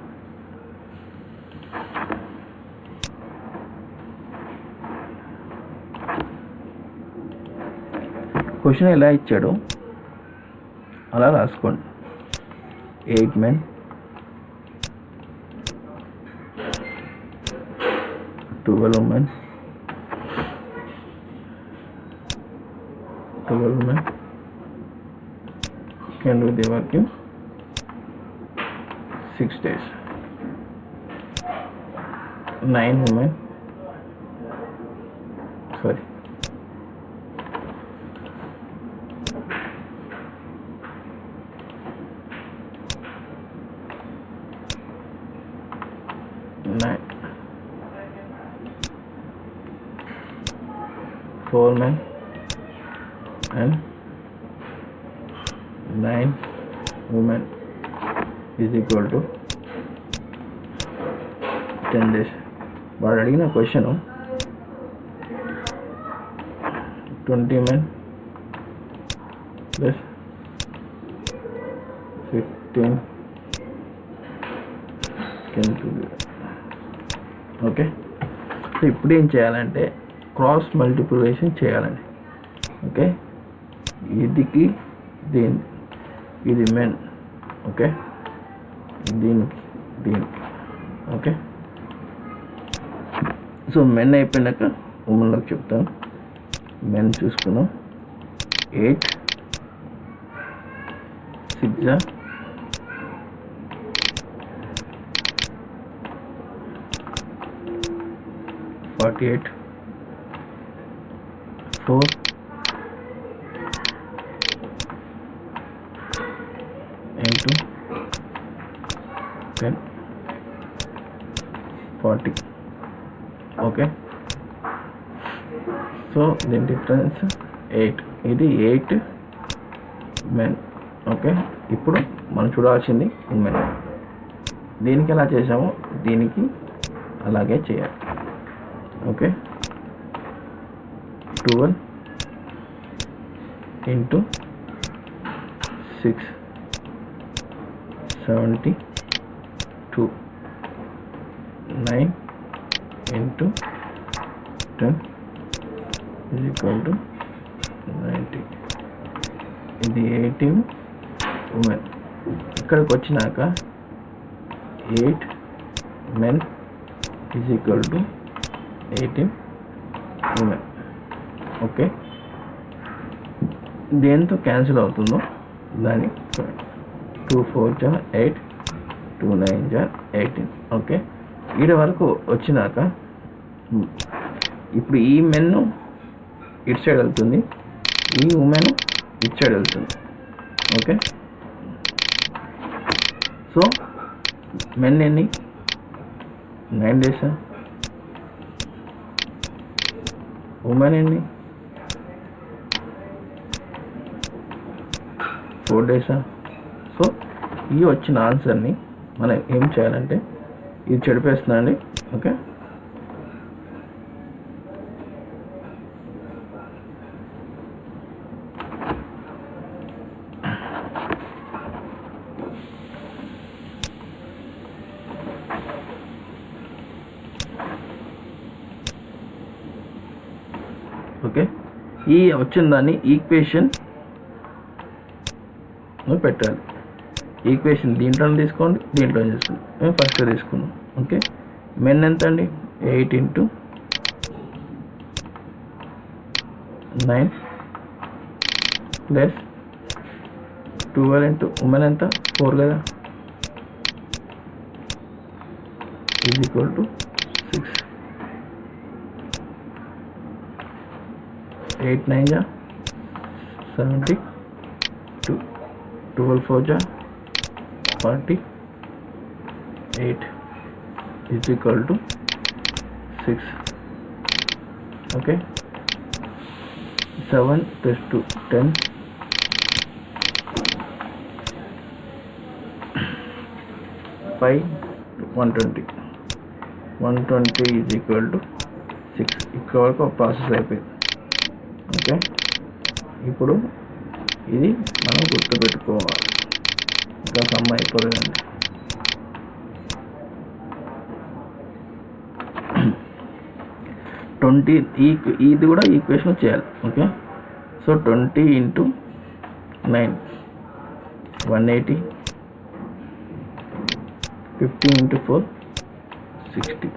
క్వశ్చన్ ఎలా ఇచ్చాడో అలా రాసుకోండి. 8 men 12 women 12 women can do the work in 6 days. 9 women, sorry, 4 men and 9 women is equal to 10 days. వాడు అడిగిన question 20 men plus 15 can do that. Okay, so ఇప్పుడు ఏం చేయాలంటే క్రాస్ మల్టిప్లికేషన్ చేయాలండి. ఓకే, ఇదికి దీనికి, ఇది మెన్. ఓకే, దీనికి దీనికి. ఓకే, సో మెన్ అయిపోయినాక ఉమెన్లోకి చెప్తాను. మెన్ చూసుకున్నాం. 8 6 ja 48. 4 ఇంటూ 10 40. ఓకే, సో దీని డిఫరెన్స్ 8. ఇది 8 మెన్. ఓకే, ఇప్పుడు మనం చూడాల్సింది ఉమెన్. దీనికి ఎలా చేసామో దీనికి అలాగే చేయాలి. Okay, 12 into 6 72, 9 into 10 is equal to 90. ఇది 18 ఉమెన్. ఇక్కడికి వచ్చినాక 8 men is equal to 18 women. Okay, దేంతో క్యాన్సిల్ అవుతుందో దాన్ని 2 4 జా 8, 2 9 జా 18. ఓకే, ఈడ వరకు వచ్చినాక ఇప్పుడు ఈ మెన్ ఇటు సైడ్ వెళ్తుంది, ఈ ఉమెన్ ఇటు సైడ్ వెళ్తుంది. ఓకే, సో మెన్ ఎన్ని 9 డేసా, ఉమెన్ ఎన్ని 4 డేసా. సో ఈ వచ్చిన ఆన్సర్ని మనం ఏం చేయాలంటే ఇది చెడిపేస్తున్నా అండి. ఓకే, ఓకే, ఈ వచ్చిన దాన్ని ఈక్వేషన్ పెట్టాలి. ఈక్వేషన్ దీంట్లో తీసుకోండి, దీంట్లో తీసుకోండి. మేము ఫస్ట్ తీసుకున్నాం. ఓకే, మెన్ ఎంత అండి 8 ఇంటూ 9 ప్లస్ 12 ఇంటూ ఉమెన్ ఎంత 4 కదా, ఈజ్ ఈక్వల్ టు 6. 8 9 जा 72, 12 4 जा 48 is equal to 6. Okay, 7 plus 2 10, 5 120 is equal to 6. ఇక్కడ వరకు ప్రాసెస్ అయిపోయింది. ఓకే, ఇప్పుడు ఇది మనం గుర్తుపెట్టుకోవాలి. ఇంకా సమ్ అయిపోలేదండి. ఇది కూడా ఈక్వేషన్ చేయాలి. Okay, so 20 into 9 180, 15 into 4 60,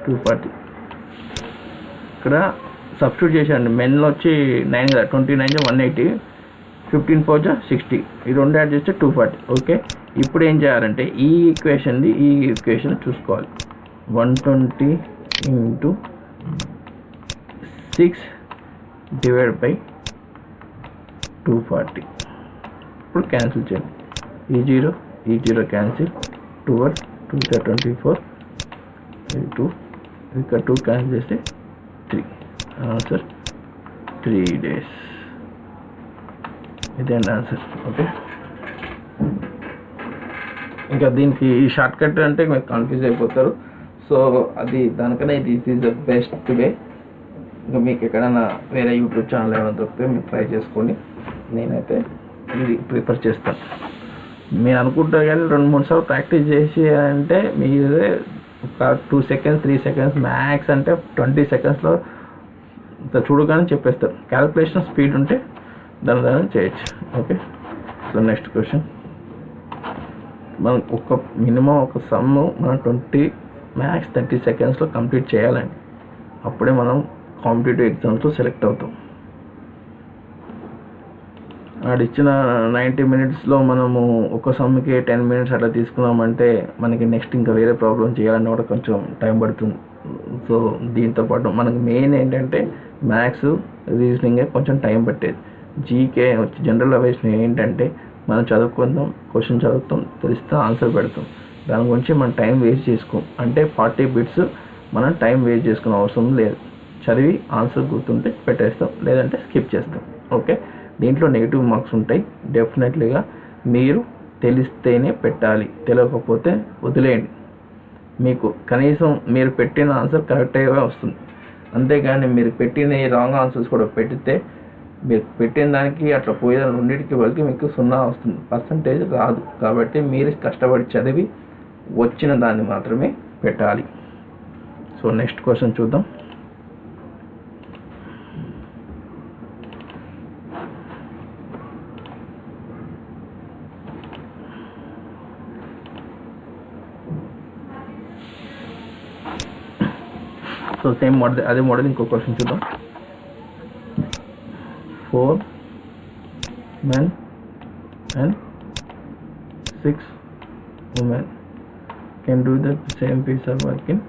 240. ఇక్కడ సబ్స్టిట్యూట్ చేశాను. మెన్లో వచ్చి 9 కదా, 29 180, 15 4 60, ఈ రెండు యాడ్ చేస్తే 240. ఓకే, ఇప్పుడు ఏం చేయాలంటే ఈ ఈక్వేషన్ చూసుకోవాలి. 120 ఇంటూ 6 డివైడ్ బై 240. ఇప్పుడు క్యాన్సిల్ చేయండి. ఈ జీరో క్యాన్సిల్, 12 2 24, 2 ఇక్కడ 2 క్యాన్సిల్ చేస్తే 3. Answer 3 days. ఇదేంటి ఆన్సర్. ఓకే, ఇంకా దీనికి షార్ట్ కట్ అంటే మీరు కన్ఫ్యూజ్ అయిపోతారు. సో అది దానికన్నా ఇది ఈజ్ ద బెస్ట్ వే. ఇంకా మీకు ఎక్కడైనా వేరే యూట్యూబ్ ఛానల్ ఏమైనా దొరికితే మీరు ట్రై చేసుకోండి. నేనైతే ఇది ప్రిఫర్ చేస్తాను. మీరు అనుకుంటారు కానీ 2-3 సార్లు ప్రాక్టీస్ చేసి అంటే మీరే ఒక 2 seconds 3 seconds మ్యాక్స్ అంటే 20 secondsలో చూడగానే చెప్పేస్తారు. క్యాలిక్యులేషన్ స్పీడ్ ఉంటే దాని చేయొచ్చు. Okay, so next question. మనం మినిమం ఒక సమ్ మనం 20 మ్యాక్స్ 30 secondsలో కంప్లీట్ చేయాలండి. అప్పుడే మనం కాంపిటేటివ్ ఎగ్జామ్స్లో సెలెక్ట్ అవుతాం. ఇచ్చిన 90 minutesలో మనము ఒక సమ్కి 10 minutes అట్లా తీసుకున్నామంటే మనకి నెక్స్ట్ ఇంకా వేరే ప్రాబ్లం చేయాలన్నా కూడా కొంచెం టైం పడుతుంది. సో దీంతోపాటు మనకు మెయిన్ ఏంటంటే మ్యాథ్స్ రీజనింగే కొంచెం టైం పట్టేది. జీకే వచ్చి జనరల్ అవేర్నెస్ ఏంటంటే మనం చదువుకుందాం, క్వశ్చన్ చదువుతాం, తెలిస్తే ఆన్సర్ పెడతాం. దాని గురించి మనం టైం వేస్ట్ చేసుకోం. అంటే 40 బిట్స్ మనం టైం వేస్ట్ చేసుకునే అవసరం లేదు. చదివి ఆన్సర్ గుర్తుంటే పెట్టేస్తాం, లేదంటే స్కిప్ చేస్తాం. ఓకే, దీంట్లో నెగిటివ్ మార్క్స్ ఉంటాయి. డెఫినెట్లీగా మీరు తెలిస్తేనే పెట్టాలి, తెలియకపోతే వదిలేయండి. మీకు కనీసం మీరు పెట్టిన ఆన్సర్ కరెక్ట్గా వస్తుంది. అంతేగాని మీరు పెట్టిన రాంగ్ ఆన్సర్స్ కూడా పెడితే మీరు పెట్టిన దానికి అట్లా పోయేదాన్ని రెండింటికి వెళ్ళి మీకు 0 వస్తుంది, పర్సంటేజ్ రాదు. కాబట్టి మీరు కష్టపడి చదివి వచ్చిన దాన్ని మాత్రమే పెట్టాలి. సో నెక్స్ట్ క్వశ్చన్ చూద్దాం. సో సేమ్ మోడల్, అదే మోడల్ ఇంకో క్వశ్చన్ చూద్దాం. 4 men and 6 women can do the same piece of work in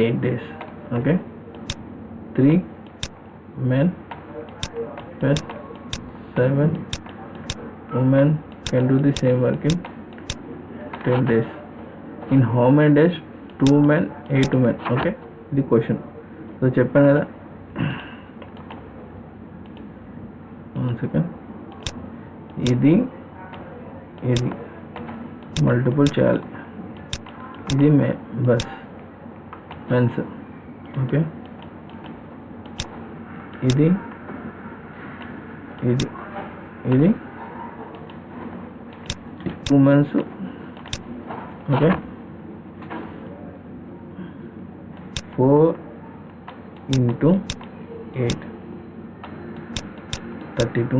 8 days. Okay, 3 men plus 7 women can do the same work in 10 days. In how many days 2 men 8 women? Okay, the question. So చెప్పాను కదా, 1 second, ఇది multiple చేయాలి. ఇది men's. Okay, ఇది women's. Okay, 4 into 8 32,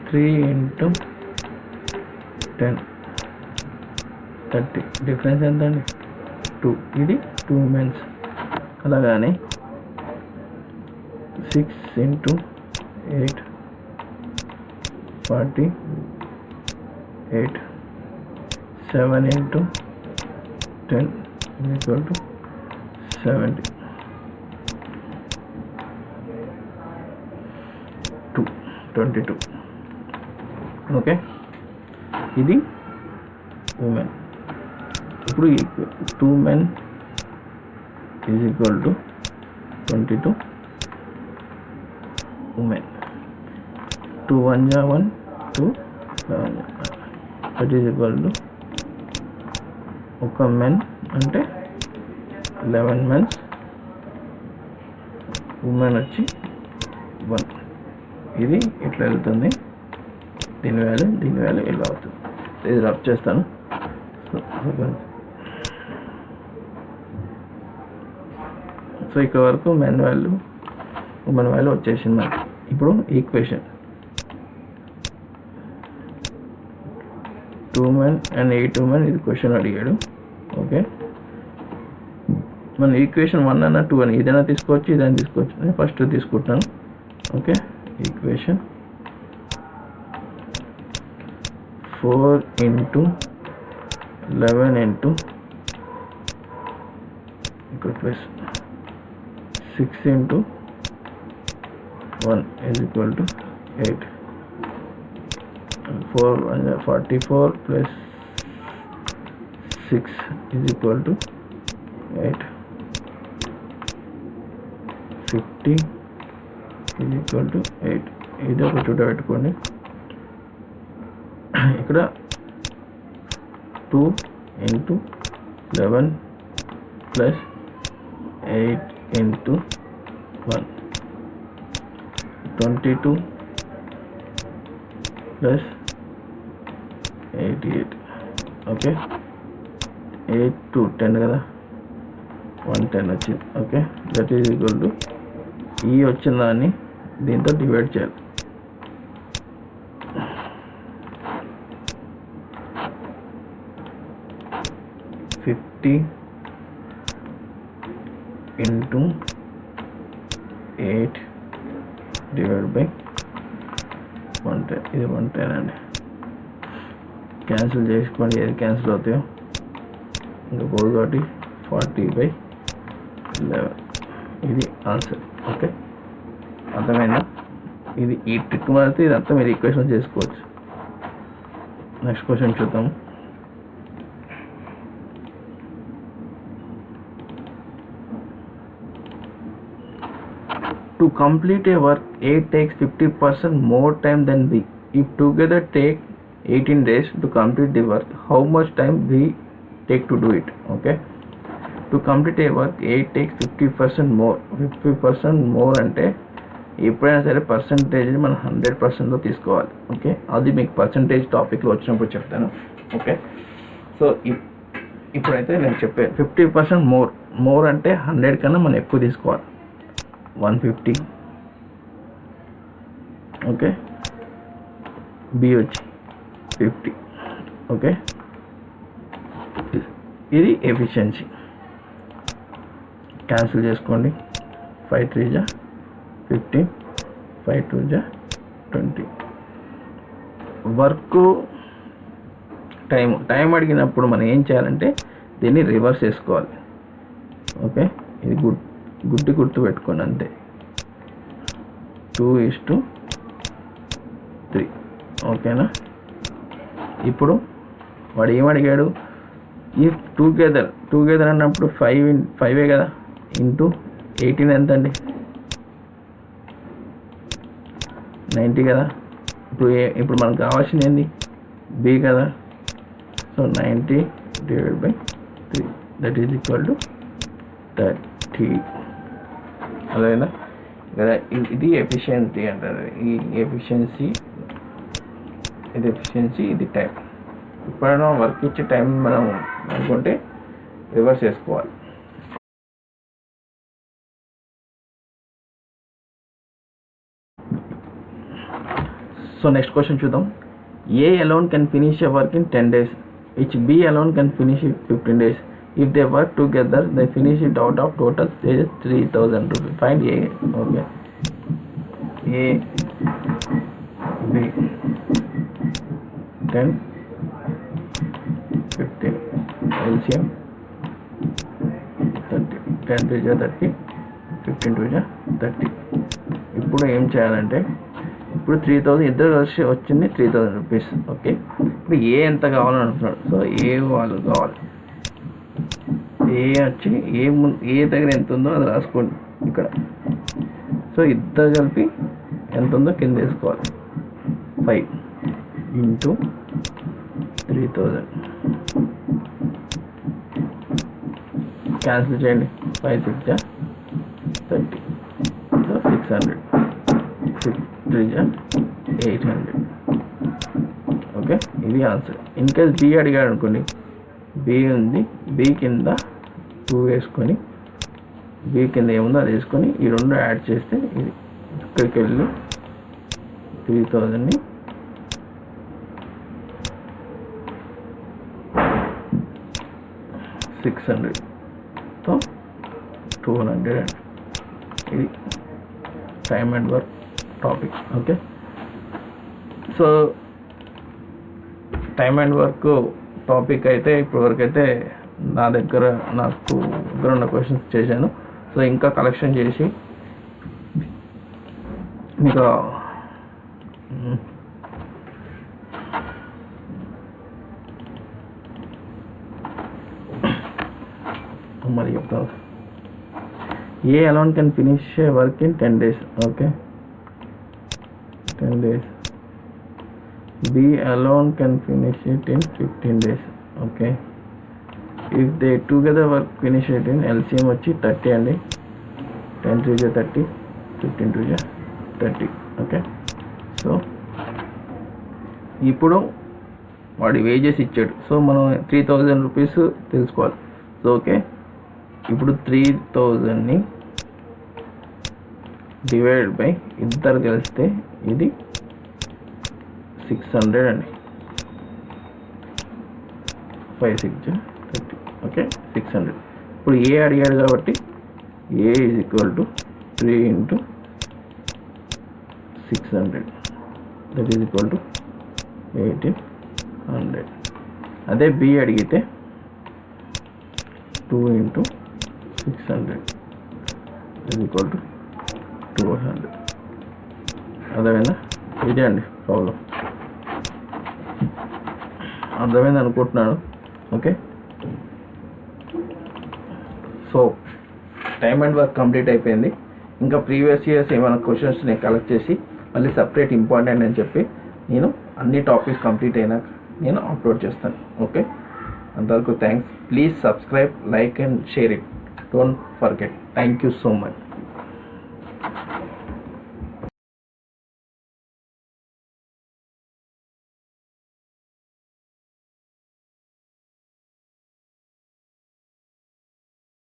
3 into 10 30. Difference ఎంత అండి? 2. ఇది 2 men's. అలాగానే 6 into 8 48, 7 into 10 is equal to 70. 22. Okay, ఇది ఉమెన్. ఇప్పుడు 2 men is equal to 22 women. 2 1 जा 1, 2 11 దట్ ఈజ్ ఈక్వల్ టు ఒక మెన్ అంటే 11 మెన్స్, ఉమెన్ వచ్చి 1. ఇది ఇట్లా వెళ్తుంది, దీని వాల్యూ ఇలా అవుతుంది. ఇది రబ్ చేస్తాను. సో ఇక్కడ వరకు మెన్ వాల్యూ ఉమెన్ వాల్యూ వచ్చేసింది మనకి. ఇప్పుడు ఈక్వేషన్ 2 men and 8 women, ఇది క్వశ్చన్ అడిగాడు. ఓకే, మన ఈక్వేషన్ 1 అన్న 2 అని ఏదైనా తీసుకోవచ్చు, ఇదైనా తీసుకోవచ్చు. నేను ఫస్ట్ తీసుకుంటాను. ఓకే, ఈక్వేషన్ 4 into 11 into ఇక్కడ plus 6 into 1 is equal to 8. 4 44 plus 6 is equal to 8. 50 is equal to 8. ఇది ఒక చోట పెట్టుకోండి. ఇక్కడ 2 into 11 plus 8 into 1 22 plus 88. Okay, 8 to 10 కదా, 110 వచ్చింది. Okay, that is equal to ఈ వచ్చిన దాన్ని దీంతో డివైడ్ చేయాలి. 50 into 8 divided by 110. ఇది 110 అండి. క్యాన్సిల్ చేసుకోండి, ఏది క్యాన్సిల్ అవుతాయో. ఇంకా పోదు కాబట్టి 40/11 ఇది ఆన్సర్. ఓకే, అర్థమైందా? ఇది ఈ ట్రిక్ మారితే ఇదంతా మీరు ఈక్వేషన్ చేసుకోవచ్చు. నెక్స్ట్ క్వశ్చన్ చూద్దాం. To complete a work, A takes 50% more time than B. If together take 18 days to complete the work, how much time B take to do it? Okay. To complete a work, A takes 50% more. 50% more అంటే ఎప్పుడైనా సరే percentage మనం 100%లో తీసుకోవాలి. Okay, అది మీకు percentage టాపిక్లో వచ్చినప్పుడు చెప్తాను. ఓకే, సో ఇప్పుడైతే నేను చెప్పాను 50% మోర్ అంటే 100 కన్నా మనం ఎక్కువ తీసుకోవాలి. 150. ఓకే, బి వచ్చి 50. ఓకే, ఇది ఎఫిషియన్సీ. క్యాన్సిల్ చేసుకోండి. 5 3 జా 15, 5 2 జా 20. వర్క్ టైం అడిగినప్పుడు మనం ఏం చేయాలంటే దీన్ని రివర్స్ చేసుకోవాలి. ఓకే, ఇది గుర్తు పెట్టుకోండి అంతే. 2:3. ఓకేనా? ఇప్పుడు వాడు ఏమడిగాడు? ఇఫ్ టుగెదర్ అన్నప్పుడు 5 కదా, ఇంటూ 18 ఎంత అండి? 90 కదా. ఇప్పుడు మనకు కావాల్సింది ఏంది? బి కదా. So 90/3 that is equal to 30. అదేనా కదా? ఇది ఎఫిషియన్సీ అంటారు. ఈ ఎఫిషియన్సీ, ఇది టైం. ఎప్పుడైనా వర్క్ ఇచ్చే టైం మనం అనుకుంటే రివర్స్ చేసుకోవాలి. సో నెక్స్ట్ క్వశ్చన్ చూద్దాం. A alone can finish a work in 10 days, which B alone can finish it 15 days. If they work together, they finish it out of total 3,000 rupees. Find A. Okay. A, B, 10, 15. LCM 30. 10 2 30, 15 2 30. ఇప్పుడు ఏం చేయాలంటే, ఇప్పుడు 3,000 ఇద్దరు కలిసి వచ్చింది 3,000 rupees. Okay, ఇప్పుడు ఏ ఎంత కావాలని అంటున్నాడు. సో ఏ వాళ్ళు కావాలి. ఏ వచ్చి ఏ దగ్గర ఎంత ఉందో అది రాసుకోండి ఇక్కడ. సో ఇద్దరు కలిపి ఎంత ఉందో కింద వేసుకోవాలి. 5 × 3,000. క్యాన్సిల్ చేయండి. 5 6 జా 30. సో 600. 6 3 జా 800. ఓకే, ఇది ఆన్సర్. ఇన్ కేస్ బి అడిగాడు అనుకోండి, బి ఉంది, బి కింద 2 వేసుకొని, బి కింద ఏముందో అది వేసుకొని ఈ రెండు యాడ్ చేస్తే ఇది ఇక్కడికి వెళ్ళి 3,000ని 600తో 200. ఇది time and work topic. Okay, so time and work topic అయితే ఇప్పటివరకు అయితే నాకు దగ్గర ఉన్న క్వశ్చన్స్ చేశాను. సో ఇంకా కలెక్షన్ చేసి మీకు మరి చెప్తాను. ఏ alone can finish a work in 10 days. Okay, 10 days. B alone can finish it in 15 days. Okay, if they together work finish it in LCM వచ్చి 30 అండి. 10 3 జా 30, 15 2 జా 30. ఓకే, సో ఇప్పుడు వాడి వేజెస్ ఇచ్చాడు. సో మనం 3,000 రూపీస్ తెలుసుకోవాలి. సో ఓకే, ఇప్పుడు 3,000ని డివైడ్ బై ఇద్దరు కలిస్తే ఇది 600 అండి. 5 6 జా 30. ఓకే, 600. ఇప్పుడు ఏ అడిగాడు కాబట్టి A is equal to 3 × 600 that is equal to 1800. అదే బి అడిగితే 2 into 600 is equal to 200. అర్థమైందా? ఇదే అండి ప్రాబ్లం. అర్థమైంది అనుకుంటున్నాను. Okay, so time and work complete అయిపోయింది. ఇంకా ప్రీవియస్ ఇయర్స్ ఏమైనా క్వశ్చన్స్ నేను కలెక్ట్ చేసి మళ్ళీ సపరేట్ ఇంపార్టెంట్ అని చెప్పి నేను అన్ని టాపిక్స్ కంప్లీట్ అయినాక నేను అప్లోడ్ చేస్తాను. ఓకే, అంతవరకు thanks. Please subscribe, like and share it. Don't forget. Thank you so much.